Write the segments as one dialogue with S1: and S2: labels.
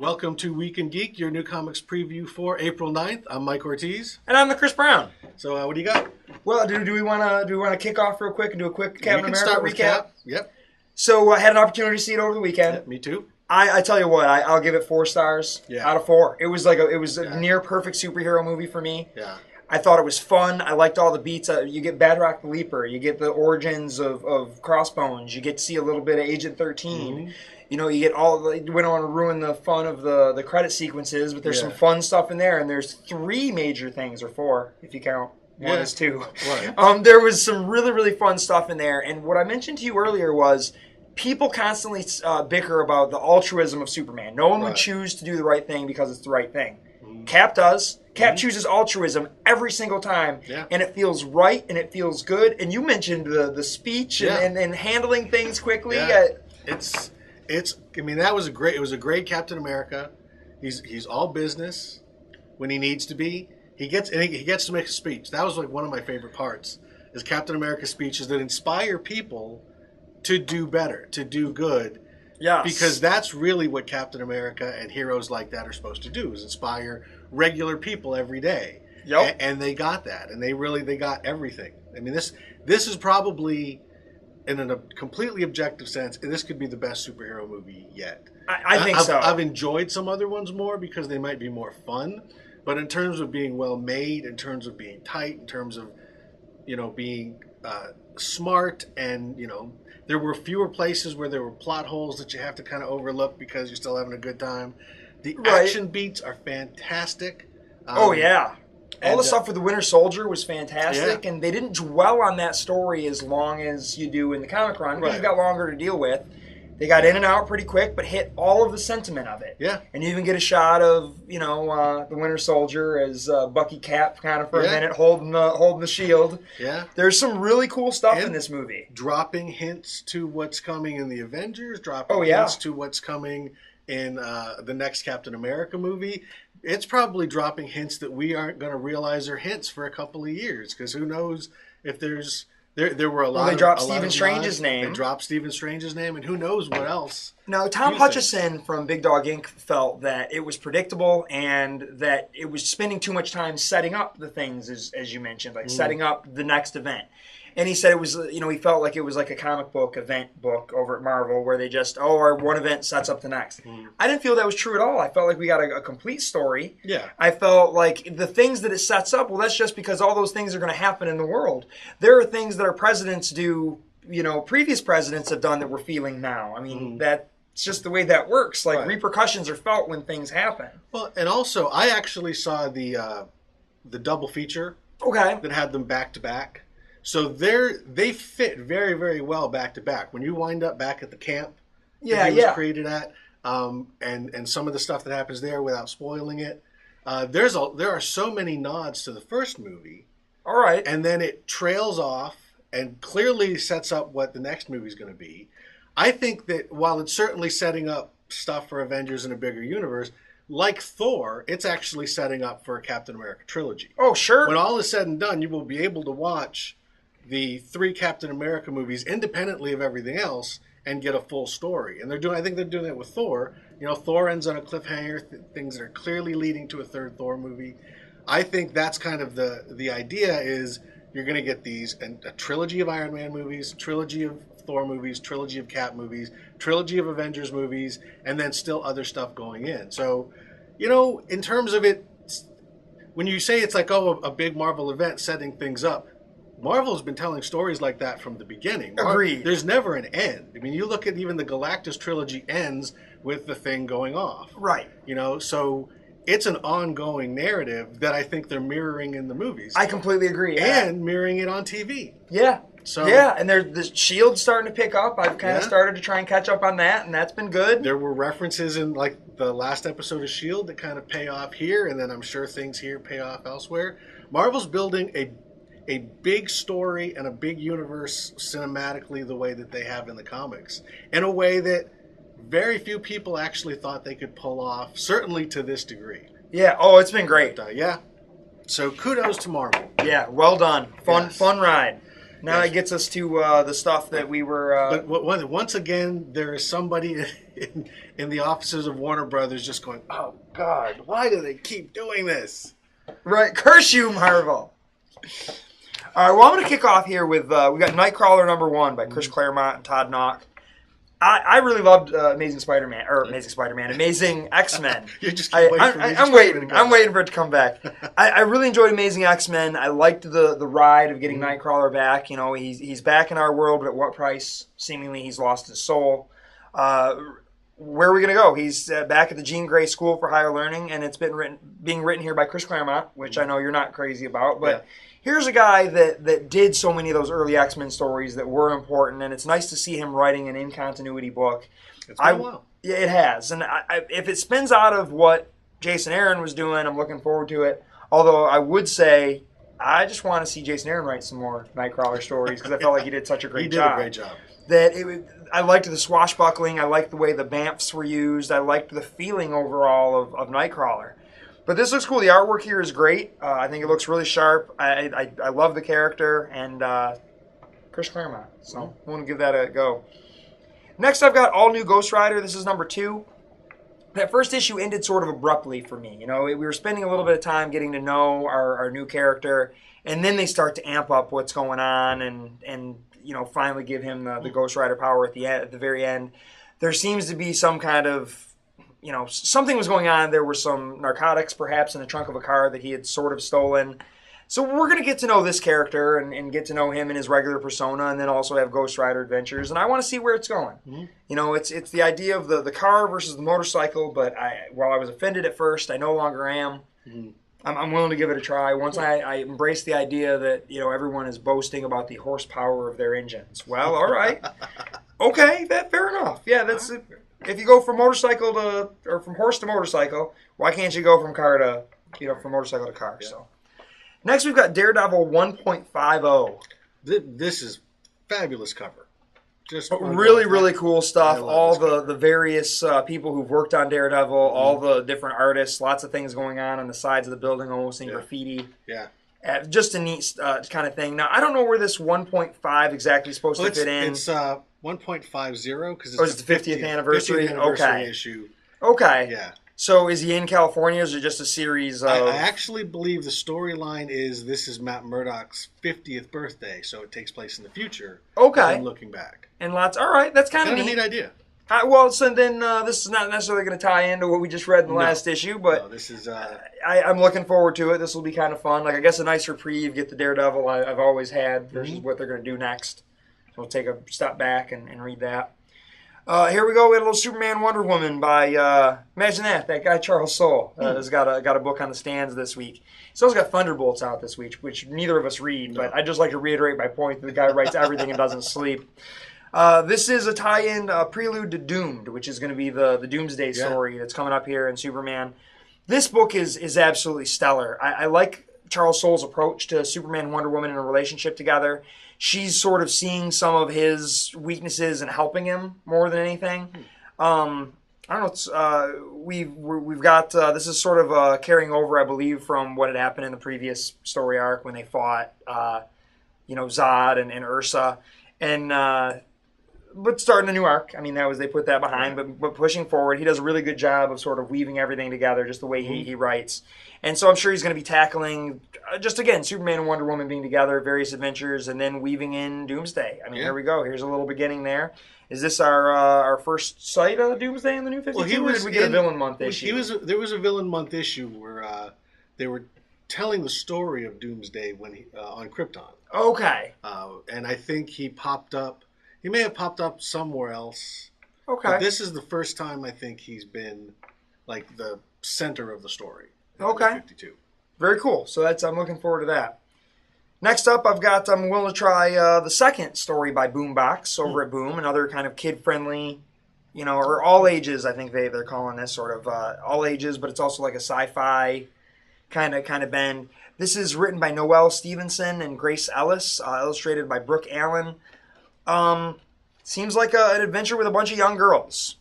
S1: Welcome to WeekNGeek, your new comics preview for April 9th. I'm Mike Ortiz.
S2: And I'm the Chris Brown.
S1: So what do you got?
S2: Well, do we want to kick off real quick and do a quick Captain America
S1: start
S2: recap?
S1: with Cap. Yep.
S2: So I had an opportunity to see it over the weekend.
S1: Yep, me too.
S2: I tell you what, I'll give it 4 stars out of 4. It was a near perfect superhero movie for me.
S1: Yeah.
S2: I thought it was fun. I liked all the beats. You get Badrock the Leaper. You get the origins of Crossbones. You get to see a little bit of Agent 13. Mm-hmm. You know, you get all. You don't want to ruin the fun of the credit sequences, but there's some fun stuff in there. And there's 3 major things, or 4 if you count. One is 2. Right. There was some really, really fun stuff in there. And what I mentioned to you earlier was people constantly bicker about the altruism of Superman. No one would choose to do the right thing because it's the right thing. Mm-hmm. Cap does. Cap chooses altruism every single time, and it feels right and it feels good. And you mentioned the speech and handling things quickly.
S1: Yeah. I mean, that was it was a great Captain America. He's all business when he needs to be. He gets to make a speech. That was like one of my favorite parts. Is Captain America's speeches that inspire people to do better, to do good. Yes. Because that's really what Captain America and heroes like that are supposed to do, is inspire regular people every day. Yep. And they got that. And they got everything. I mean, this is probably, in a completely objective sense, this could be the best superhero movie yet.
S2: I think so.
S1: I've enjoyed some other ones more because they might be more fun. But in terms of being well made, in terms of being tight, in terms of, being smart, and, there were fewer places where there were plot holes that you have to kind of overlook because you're still having a good time. The action beats are fantastic.
S2: All the stuff with the Winter Soldier was fantastic, and they didn't dwell on that story as long as you do in the comic run because you've got longer to deal with. They got in and out pretty quick, but hit all of the sentiment of it. Yeah. And you even get a shot of, the Winter Soldier as Bucky Cap kind of for a minute holding the shield. Yeah. There's some really cool stuff in this movie.
S1: Dropping hints to what's coming in the Avengers, dropping hints to what's coming in the next Captain America movie. It's probably dropping hints that we aren't going to realize are hints for a couple of years, because who knows if there's... There were a lot.
S2: They dropped Stephen Strange's name.
S1: They dropped Stephen Strange's name, and who knows what else.
S2: Now, Tom Hutchison from Big Dog Inc. felt that it was predictable and that it was spending too much time setting up the things, as you mentioned, like setting up the next event. And he said it was, he felt like it was like a comic book event book over at Marvel where they just, our one event sets up the next. I didn't feel that was true at all. I felt like we got a complete story. Yeah. I felt like the things that it sets up, well, that's just because all those things are going to happen in the world. There are things that our presidents do, previous presidents have done that we're feeling now. I mean, that's just the way that works. Like, repercussions are felt when things happen.
S1: Well, and also, I actually saw the double feature that had them back to back. So they fit very, very well back to back. When you wind up back at the camp that he was created at, and some of the stuff that happens there without spoiling it, there are so many nods to the first movie.
S2: All right.
S1: And then it trails off and clearly sets up what the next movie is going to be. I think that while it's certainly setting up stuff for Avengers in a bigger universe, like Thor, it's actually setting up for a Captain America trilogy.
S2: Oh, sure.
S1: When all is said and done, you will be able to watch the 3 Captain America movies independently of everything else and get a full story. And I think they're doing that with Thor. Thor ends on a cliffhanger, things that are clearly leading to a 3rd Thor movie. I think that's kind of the idea, is you're going to get a trilogy of Iron Man movies, trilogy of Thor movies, trilogy of Cap movies, trilogy of Avengers movies, and then still other stuff going in. So, in terms of it, when you say it's like, a big Marvel event setting things up, Marvel's been telling stories like that from the beginning.
S2: Agreed.
S1: There's never an end. I mean, you look at even the Galactus trilogy ends with the Thing going off.
S2: Right.
S1: So it's an ongoing narrative that I think they're mirroring in the movies.
S2: I completely agree.
S1: And mirroring it on TV.
S2: Yeah. So and the S.H.I.E.L.D. starting to pick up. I've kind of started to try and catch up on that, and that's been good.
S1: There were references in like the last episode of S.H.I.E.L.D. that kind of pay off here, and then I'm sure things here pay off elsewhere. Marvel's building a big story and a big universe cinematically the way that they have in the comics, in a way that very few people actually thought they could pull off, certainly to this degree.
S2: Yeah, it's been great.
S1: But, so kudos to Marvel.
S2: Yeah, well done. Fun ride. Now
S1: Yes.
S2: that gets us to the stuff that we were.
S1: But once again, there is somebody in the offices of Warner Brothers just going, "Oh God, why do they keep doing this?"
S2: Right, curse you, Marvel. All right, well, I'm going to kick off here with we got Nightcrawler #1 by Chris Claremont and Todd Nauck. I really loved Amazing X-Men.
S1: You just keep waiting for Amazing Spider-Man to come
S2: I'm
S1: back.
S2: waiting for it to come back. I really enjoyed Amazing X-Men. I liked the ride of getting Nightcrawler back. You know, he's back in our world, but at what price? Seemingly, he's lost his soul. Where are we going to go? He's back at the Jean Grey School for Higher Learning, and it's being written here by Chris Claremont, which I know you're not crazy about, but here's a guy that did so many of those early X-Men stories that were important, and it's nice to see him writing an in-continuity book.
S1: It's been a while.
S2: Yeah, it has, and if it spins out of what Jason Aaron was doing, I'm looking forward to it. Although I would say I just want to see Jason Aaron write some more Nightcrawler stories because I felt like he did such a great job.
S1: He did a great job.
S2: I liked the swashbuckling. I liked the way the Bamfs were used. I liked the feeling overall of Nightcrawler. But this looks cool. The artwork here is great. I think it looks really sharp. I love the character and Chris Claremont. So I want to give that a go. Next, I've got All New Ghost Rider. This is #2. That first issue ended sort of abruptly for me. You know, we were spending a little bit of time getting to know our new character, and then they start to amp up what's going on and you know, finally give him the Ghost Rider power at the very end. There seems to be some kind of, you know, something was going on. There were some narcotics perhaps in the trunk of a car that he had sort of stolen. So we're going to get to know this character and get to know him in his regular persona, and then also have Ghost Rider adventures. And I want to see where it's going. Mm-hmm. You know, it's the idea of the car versus the motorcycle, but while I was offended at first, I no longer am. Mm-hmm. I'm willing to give it a try. Once I embrace the idea that, you know, everyone is boasting about the horsepower of their engines. Well, all right. Okay, fair enough. Yeah, that's it. If you go from motorcycle or from horse to motorcycle, why can't you go from car to, you know, from motorcycle to car? Yeah. So next we've got Daredevil 1.50.
S1: This is fabulous cover. Just
S2: really cool stuff. All the various people who've worked on Daredevil, all the different artists, lots of things going on the sides of the building, almost in graffiti.
S1: Yeah.
S2: Just a neat kind of thing. Now, I don't know where this 1.5 exactly is supposed to fit in.
S1: It's 1.50 because it's
S2: the 50th anniversary?
S1: 50th anniversary
S2: okay.
S1: issue.
S2: Okay.
S1: Yeah.
S2: So is he in California, or is it just a series of...
S1: I actually believe the storyline is this is Matt Murdock's 50th birthday, so it takes place in the future.
S2: Okay.
S1: And looking back.
S2: And lots... All right, that's kind of
S1: a neat idea.
S2: Well, so then this is not necessarily going to tie into what we just read in the last issue, but
S1: this is...
S2: I'm looking forward to it. This will be kind of fun. Like, I guess a nice reprieve, get the Daredevil I've always had versus what they're going to do next. So we'll take a step back and read that. Here we go. We had a little Superman Wonder Woman by, imagine that guy Charles Soule has got a book on the stands this week. He's also got Thunderbolts out this week, which neither of us read, but I'd just like to reiterate my point that the guy writes everything and doesn't sleep. This is a tie-in prelude to Doomed, which is going to be the Doomsday story that's coming up here in Superman. This book is absolutely stellar. I like Charles Soule's approach to Superman and Wonder Woman in a relationship together. She's sort of seeing some of his weaknesses and helping him more than anything. I don't know. We've got this is sort of carrying over, I believe, from what had happened in the previous story arc when they fought, Zod and Ursa, but starting a new arc. I mean, they put that behind, but pushing forward, he does a really good job of sort of weaving everything together, just the way he writes. And so I'm sure he's going to be tackling, just again, Superman and Wonder Woman being together, various adventures, and then weaving in Doomsday. I mean, here we go. Here's a little beginning there. Is this our first sight of Doomsday in the New 52, or did we get a Villain Month issue?
S1: There was a Villain Month issue where they were telling the story of Doomsday when on Krypton.
S2: Okay.
S1: And I think he popped up. He may have popped up somewhere else.
S2: Okay.
S1: But this is the first time I think he's been like the center of the story.
S2: Okay.
S1: 52.
S2: Very cool. So I'm looking forward to that. Next up, I'm willing to try the second story by Boombox over at Boom, another kind of kid-friendly, or all ages. I think they're calling this sort of all ages, but it's also like a sci-fi kind of bend. This is written by Noelle Stevenson and Grace Ellis, illustrated by Brooke Allen. Seems like an adventure with a bunch of young girls.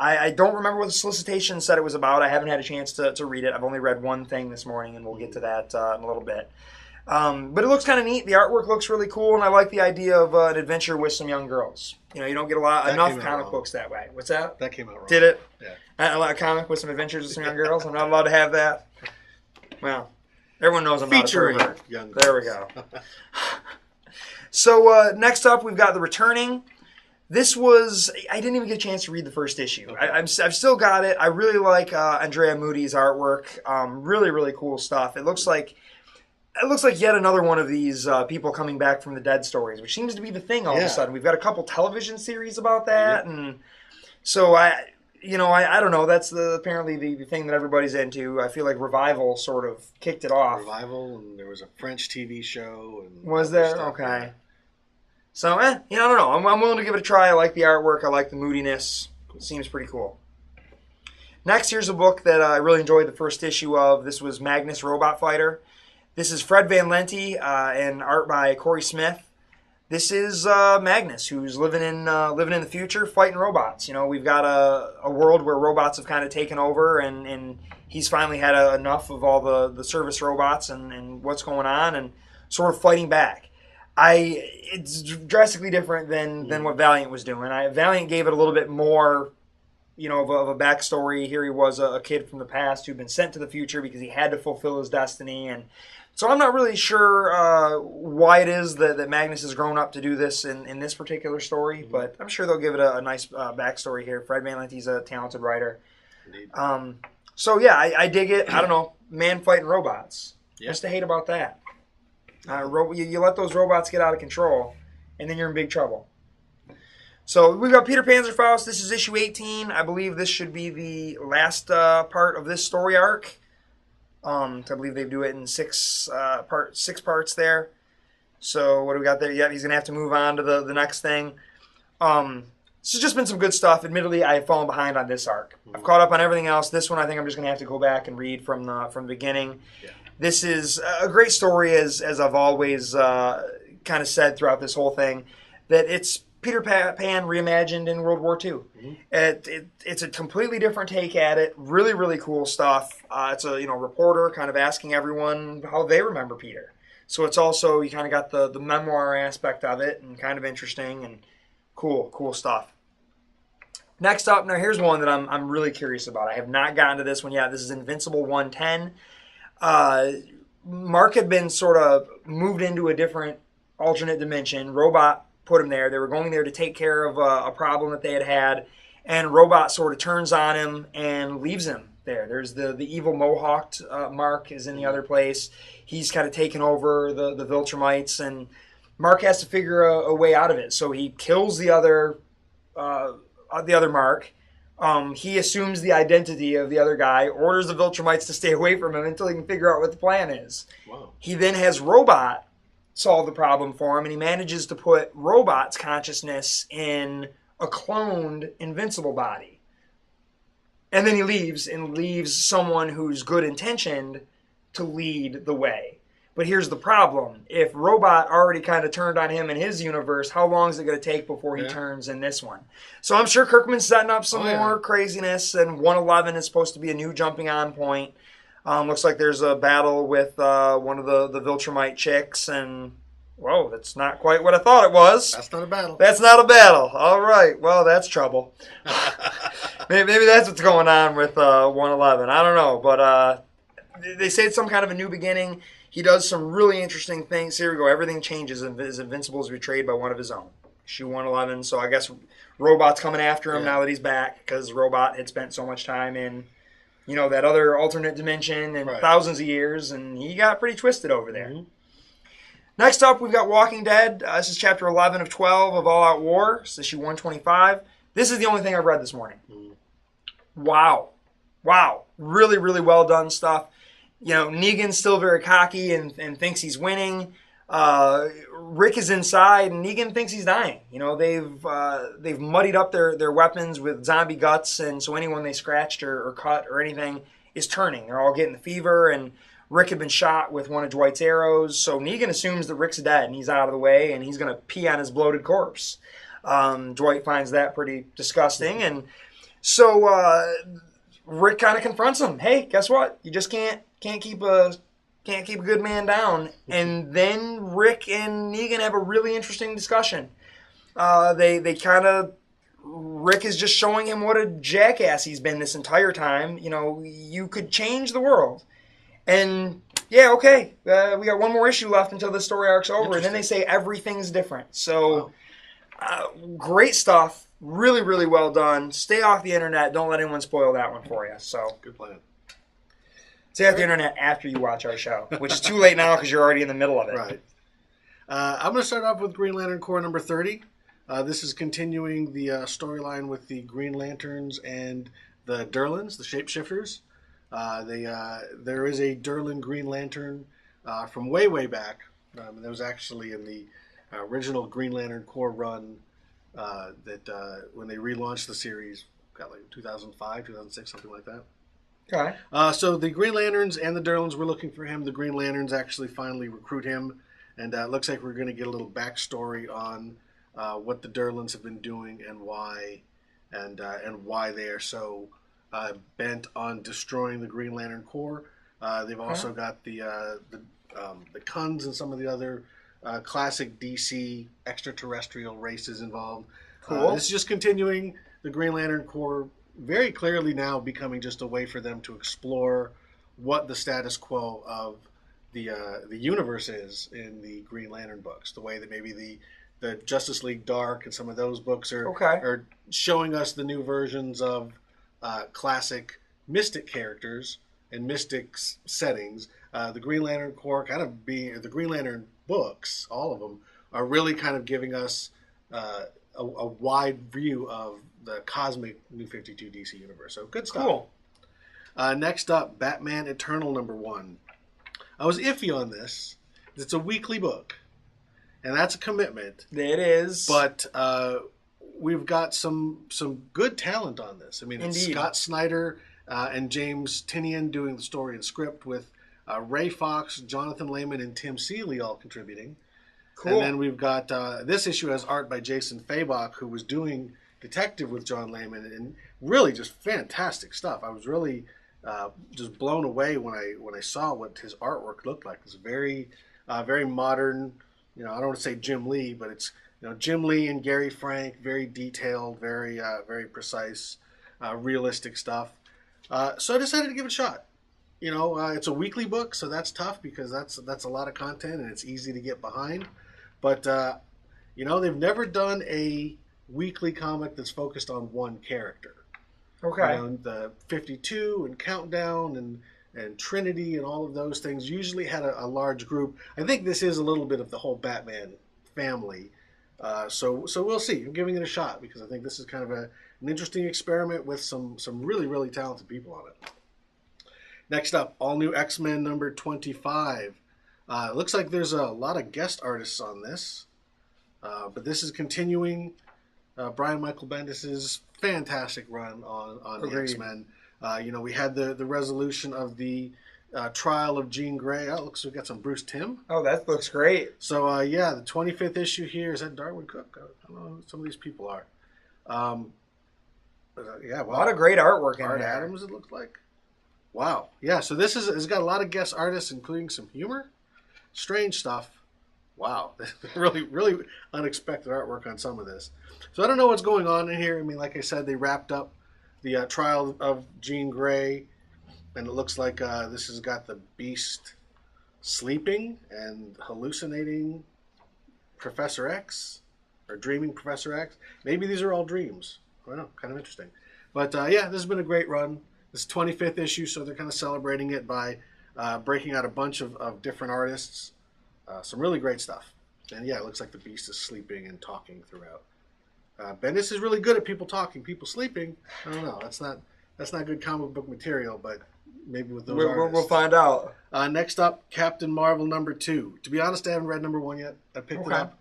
S2: I don't remember what the solicitation said it was about. I haven't had a chance to read it. I've only read one thing this morning, and we'll get to that in a little bit. But it looks kind of neat. The artwork looks really cool, and I like the idea of an adventure with some young girls. You know, you don't get enough comic books that way. What's that?
S1: That came out wrong.
S2: Did it?
S1: Yeah.
S2: A comic with some adventures with some young girls. I'm not allowed to have that. Well, everyone knows I'm
S1: Featuring
S2: not a pervert.
S1: young
S2: There we go. So next up, we've got The Returning. This was, I didn't even get a chance to read the first issue.
S1: Okay.
S2: I've still got it. I really like Andrea Moody's artwork. Really, really cool stuff. It looks like yet another one of these people coming back from the dead stories, which seems to be the thing all of a sudden. We've got a couple television series about that, and so I don't know. That's apparently the thing that everybody's into. I feel like Revival sort of kicked it off.
S1: Revival, and there was a French TV show. And
S2: was there?
S1: stuff.
S2: Okay. So, I don't know. I'm willing to give it a try. I like the artwork. I like the moodiness. It seems pretty cool. Next, here's a book that I really enjoyed the first issue of. This was Magnus Robot Fighter. This is Fred Van Lente and art by Corey Smith. This is Magnus, who's living in the future, fighting robots. You know, we've got a world where robots have kind of taken over, and he's finally had enough of all the service robots and what's going on, and sort of fighting back. It's drastically different than what Valiant was doing. Valiant gave it a little bit more, of a backstory. Here he was a kid from the past who'd been sent to the future because he had to fulfill his destiny. And so I'm not really sure why it is that Magnus has grown up to do this in this particular story, but I'm sure they'll give it a nice backstory here. Fred Van Lente's a talented writer.
S1: Indeed.
S2: So yeah, I dig it. I don't know, man fighting robots.
S1: Yeah.
S2: What's to hate about that? You let those robots get out of control, and then you're in big trouble. So we've got Peter Panzerfaust. This is issue 18. I believe this should be the last part of this story arc. I believe they do it in six parts there. So what do we got there? Yeah, he's going to have to move on to the next thing. This has just been some good stuff. Admittedly, I have fallen behind on this arc. I've caught up on everything else. This one, I think I'm just going to have to go back and read from the beginning.
S1: Yeah.
S2: This is a great story, as I've always kind of said throughout this whole thing, that it's Peter Pan reimagined in World War II. Mm-hmm. It's a completely different take at it. Really, really cool stuff. It's a reporter kind of asking everyone how they remember Peter. So it's also, you kind of got the memoir aspect of it, and kind of interesting and cool stuff. Next up, now here's one that I'm really curious about. I have not gotten to this one yet. This is Invincible 110. Mark had been sort of moved into a different alternate dimension. Robot put him there. They were going there to take care of a problem that they had, and Robot sort of turns on him and leaves him there. There's the evil Mohawked Mark is in the other place. He's kind of taken over the Viltrumites, and Mark has to figure a way out of it. So he kills the other Mark. He assumes the identity of the other guy, orders the Viltrumites to stay away from him until he can figure out what the plan is.
S1: Wow.
S2: He then has Robot solve the problem for him, and he manages to put Robot's consciousness in a cloned Invincible body. And then he leaves someone who's good-intentioned to lead the way. But here's the problem. If Robot already kind of turned on him in his universe, how long is it going to take before he turns in this one? So I'm sure Kirkman's setting up some more craziness, and 111 is supposed to be a new jumping on point. Looks like there's a battle with one of the Viltrumite chicks, and whoa, that's not quite what I thought it was.
S1: That's not a battle.
S2: That's not a battle. All right. Well, that's trouble. maybe that's what's going on with 111. I don't know, but they say it's some kind of a new beginning. He does some really interesting things. Here we go. Everything changes as Invincible is betrayed by one of his own. Issue 111. So I guess Robot's coming after him now that he's back, because Robot had spent so much time in, that other alternate dimension and thousands of years, and he got pretty twisted over there. Mm-hmm. Next up, we've got Walking Dead. This is chapter 11 of 12 of All Out War. It's issue 125. This is the only thing I've read this morning. Mm-hmm. Wow. Really, really well done stuff. Negan's still very cocky and thinks he's winning. Rick is inside, and Negan thinks he's dying. They've muddied up their weapons with zombie guts, and so anyone they scratched or cut or anything is turning. They're all getting the fever, and Rick had been shot with one of Dwight's arrows, so Negan assumes that Rick's dead, and he's out of the way, and he's going to pee on his bloated corpse. Dwight finds that pretty disgusting, and so Rick kind of confronts him. Hey, guess what? You just can't keep a Can't keep a good man down. And then Rick and Negan have a really interesting discussion. They kind of Rick is just showing him what a jackass he's been this entire time. You know, you could change the world. And yeah, okay, we got one more issue left until the story arc's over, and then they say everything's different. So, great stuff. Really, really well done. Stay off the internet. Don't let anyone spoil that one for you. So,
S1: good plan.
S2: Stay off the internet after you watch our show, which is too late now because you're already in the middle of it.
S1: Right. I'm going to start off with Green Lantern Corps number 30. This is continuing the storyline with the Green Lanterns and the Durlans, the shapeshifters. There is a Durlan Green Lantern from way, way back. That was actually in the original Green Lantern Corps run when they relaunched the series, got like 2005, 2006, something like that.
S2: Okay.
S1: So the Green Lanterns and the Durlans were looking for him. The Green Lanterns actually finally recruit him, and it looks like we're going to get a little backstory on what the Durlans have been doing and why they are so bent on destroying the Green Lantern Corps. They've also got the Kuns and some of the other classic DC extraterrestrial races involved.
S2: Cool.
S1: This is just continuing the Green Lantern Corps, very clearly now becoming just a way for them to explore what the status quo of the universe is in the Green Lantern books. The way that maybe the Justice League Dark and some of those books are showing us the new versions of classic mystic characters and mystic settings. The Green Lantern Corps the Green Lantern books, all of them, are really kind of giving us a wide view of the cosmic New 52 DC universe. So good stuff.
S2: Cool.
S1: Next up, Batman Eternal #1. I was iffy on this. It's a weekly book, and that's a commitment.
S2: It is.
S1: But we've got some good talent on this. I mean, it's
S2: Indeed.
S1: Scott Snyder and James Tynion doing the story and script, with Ray Fox, Jonathan Lehman, and Tim Seeley all contributing.
S2: Cool.
S1: And then we've got this issue has art by Jason Fabok, who was doing Detective with John Lehman, and really just fantastic stuff. I was really just blown away when I saw what his artwork looked like. It's very very modern. You know, I don't want to say Jim Lee, but it's Jim Lee and Gary Frank, very detailed, very precise, realistic stuff. So I decided to give it a shot. It's a weekly book, so that's tough because that's a lot of content and it's easy to get behind. But they've never done a weekly comic that's focused on one character.
S2: Okay.
S1: The 52 and Countdown and Trinity and all of those things usually had a large group. I think this is a little bit of the whole Batman family. So we'll see. I'm giving it a shot because I think this is kind of an interesting experiment with some really, really talented people on it. Next up, all new X-Men number 25. It looks like there's a lot of guest artists on this, but this is continuing Brian Michael Bendis' fantastic run on the X-Men. We had the resolution of the trial of Jean Grey. Oh, it looks like we got some Bruce Timm.
S2: Oh, that looks great.
S1: So, the 25th issue here. Is that Darwin Cook? I don't know who some of these people are. Wow.
S2: A lot of great artwork in
S1: Art
S2: there.
S1: Adams, it looks like. Wow. Yeah, so it's got a lot of guest artists, including some humor. Strange stuff. Wow. Really, really unexpected artwork on some of this. So I don't know what's going on in here. I mean, like I said, they wrapped up the trial of Jean Grey, and it looks like this has got the Beast sleeping and hallucinating Professor X, or dreaming Professor X. Maybe these are all dreams. I don't know. Kind of interesting. But this has been a great run. This is 25th issue, so they're kind of celebrating it by breaking out a bunch of different artists. Some really great stuff. And it looks like the Beast is sleeping and talking throughout. Bendis is really good at people talking, people sleeping. I don't know. That's not good comic book material, but maybe with those artists.
S2: We'll find out.
S1: Next up, Captain Marvel #2. To be honest, I haven't read #1 yet. I picked it up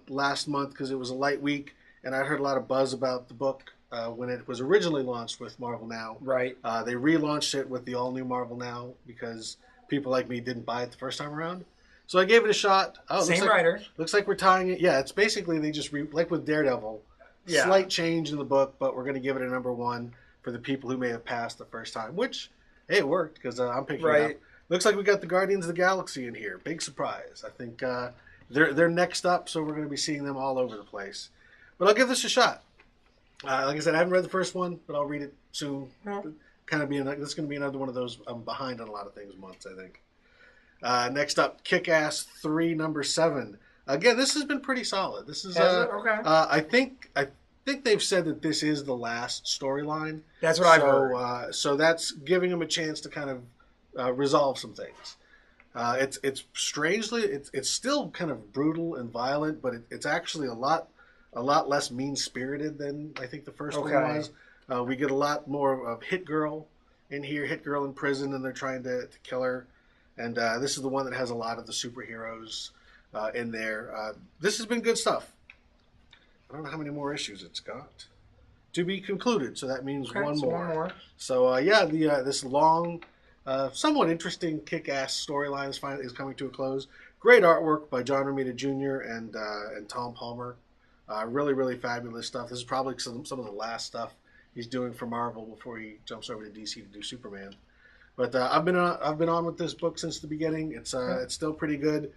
S1: last month because it was a light week, and I heard a lot of buzz about the book when it was originally launched with Marvel Now.
S2: Right.
S1: They relaunched it with the all-new Marvel Now because people like me didn't buy it the first time around. So I gave it a shot.
S2: Same writer.
S1: Looks like we're tying it. Yeah, it's basically they just, like with Daredevil, slight change in the book, but we're going to give it a #1 for the people who may have passed the first time, which, hey, it worked because I'm picking it up. Looks like we got the Guardians of the Galaxy in here. Big surprise. I think they're next up, so we're going to be seeing them all over the place. But I'll give this a shot. Like I said, I haven't read the first one, but I'll read it soon. Kind of this is going to be another one of those I'm behind on a lot of things months, I think. Next up, Kick-Ass 3, number 7. Again, this has been pretty solid. This is
S2: okay.
S1: I think they've said that this is the last storyline.
S2: That's what I've heard.
S1: So that's giving them a chance to kind of resolve some things. It's strangely it's still kind of brutal and violent, but it's actually a lot less mean spirited than I think the first one was. We get a lot more of Hit Girl in here. Hit Girl in prison, and they're trying to kill her. And this is the one that has a lot of the superheroes in there. This has been good stuff. I don't know how many more issues it's got. To be concluded, so that means one more. So this long, somewhat interesting Kick-Ass storyline is coming to a close. Great artwork by John Romita Jr. and Tom Palmer. Really, really fabulous stuff. This is probably some of the last stuff he's doing for Marvel before he jumps over to DC to do Superman. But I've been on with this book since the beginning. It's still pretty good.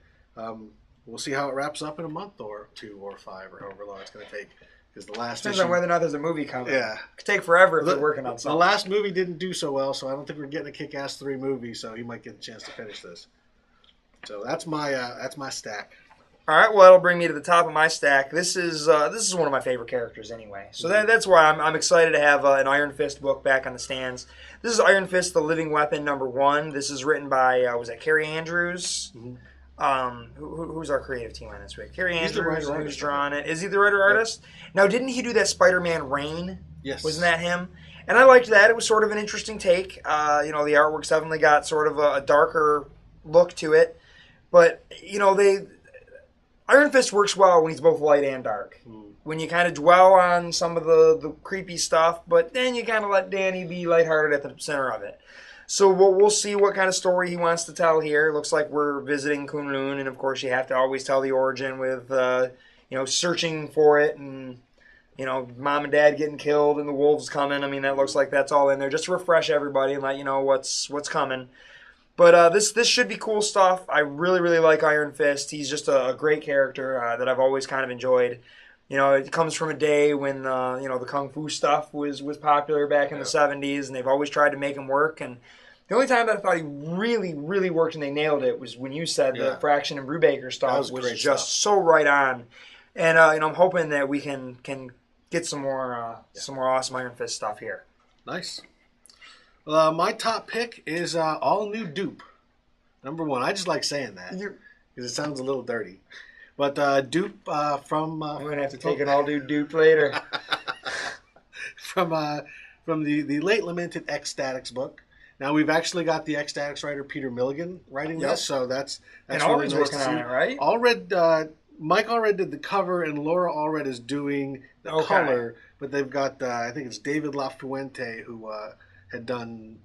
S1: We'll see how it wraps up in a month or 2 or 5 or however long it's going to take. Because the last
S2: depends on whether or not there's a movie coming.
S1: Yeah,
S2: it could take forever if they're working on something.
S1: The last movie didn't do so well, so I don't think we're getting a Kick-Ass 3 movie. So he might get a chance to finish this. So that's my stack.
S2: All right, well, that'll bring me to the top of my stack. This is one of my favorite characters anyway. So that's why I'm excited to have an Iron Fist book back on the stands. This is Iron Fist: The Living Weapon, number 1. This is written by was that Carrie Andrews? Mm-hmm. Who's our creative team on this week? Carrie Andrews, who's drawing it. Is he the writer-artist? Yep. Now, didn't he do that Spider-Man Reign?
S1: Yes.
S2: Wasn't that him? And I liked that. It was sort of an interesting take. The artwork's definitely got sort of a darker look to it. But, Iron Fist works well when he's both light and dark. When you kind of dwell on some of the creepy stuff, but then you kind of let Danny be lighthearted at the center of it. So we'll see what kind of story he wants to tell here. Looks like we're visiting Kunlun, and of course you have to always tell the origin with, searching for it and, mom and dad getting killed and the wolves coming. I mean, that looks like that's all in there just to refresh everybody and let you know what's coming. But this should be cool stuff. I really, really like Iron Fist. He's just a great character that I've always kind of enjoyed. It comes from a day when the kung fu stuff was popular back in the 70s, and they've always tried to make him work. And the only time that I thought he really, really worked and they nailed it was when you said the Fraction and Brubaker stuff was just so right on. And I'm hoping that we can get some more awesome Iron Fist stuff here.
S1: Nice. My top pick is all new Dupe, number 1. I just like saying that because it sounds a little dirty. But Dupe from
S2: I'm gonna have to take an all new Dupe later.
S1: from the late lamented X-Statix book. Now we've actually got the X-Statix writer Peter Milligan writing this, so that's
S2: and
S1: really
S2: Allred's
S1: nice
S2: working on it, right?
S1: Mike Allred did the cover, and Laura Allred is doing the color. But they've got I think it's David LaFuente who had done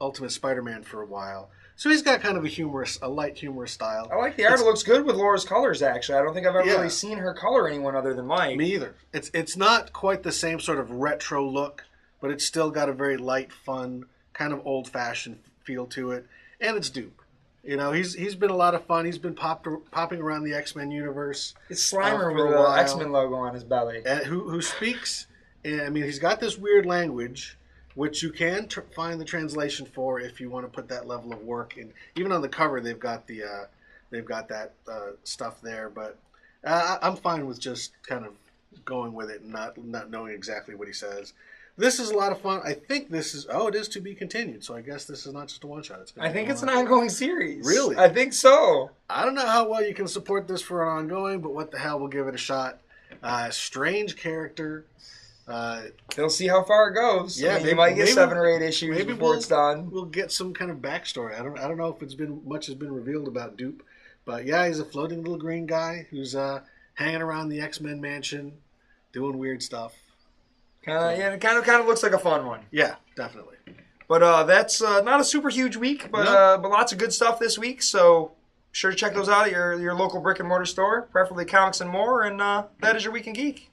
S1: Ultimate Spider-Man for a while. So he's got kind of a light humorous style.
S2: I like the art. It looks good with Laura's colors, actually. I don't think I've ever really seen her color anyone other than Mike.
S1: Me either. It's not quite the same sort of retro look, but it's still got a very light, fun, kind of old-fashioned feel to it. And it's Dupe. He's been a lot of fun. He's been popping around the X-Men universe.
S2: It's Slimer with the X-Men logo on his belly.
S1: And who speaks, he's got this weird language, which you can find the translation for if you want to put that level of work in. Even on the cover, they've got that stuff there. But I'm fine with just kind of going with it and not knowing exactly what he says. This is a lot of fun. I think it is to be continued. So I guess this is not just a one shot.
S2: I think it's an ongoing series.
S1: Really?
S2: I think so.
S1: I don't know how well you can support this for an ongoing, but what the hell? We'll give it a shot. Strange character.
S2: They'll see how far it goes.
S1: Yeah,
S2: you might get 7 or 8 issues before it's done.
S1: We'll get some kind of backstory. I don't know if much has been revealed about Dupe, but yeah, he's a floating little green guy who's hanging around the X-Men mansion, doing weird stuff.
S2: It kind of looks like a fun one.
S1: Yeah, definitely.
S2: But that's not a super huge week, but lots of good stuff this week. So sure to check those out at your local brick and mortar store, preferably Comics and More. And that is your Week in Geek.